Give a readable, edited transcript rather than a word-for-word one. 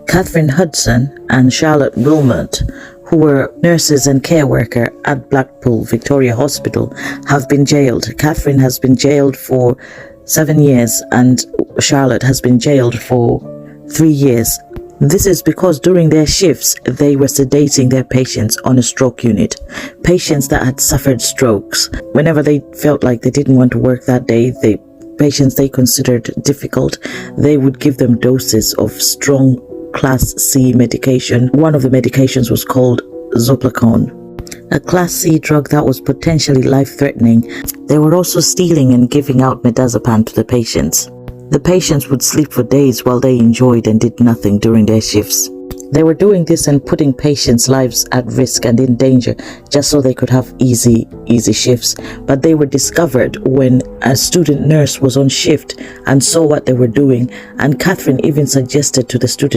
Catherine Hudson and Charlotte Wilmot, who were nurses and care worker at Blackpool Victoria Hospital, have been jailed. Catherine has been jailed for 7 years and Charlotte has been jailed for 3 years. This is because during their shifts, they were sedating their patients on a stroke unit. Patients that had suffered strokes. Whenever they felt like they didn't want to work that day, patients they considered difficult, they would give them doses of strong Class C medication. One of the medications was called Zopicon, a Class C drug that was potentially life-threatening. They were also stealing and giving out midazolam to the patients. The patients would sleep for days while they enjoyed and did nothing during their shifts. They were doing this and putting patients' lives at risk and in danger just so they could have easy shifts. But they were discovered when a student nurse was on shift and saw what they were doing. And Catherine even suggested to the student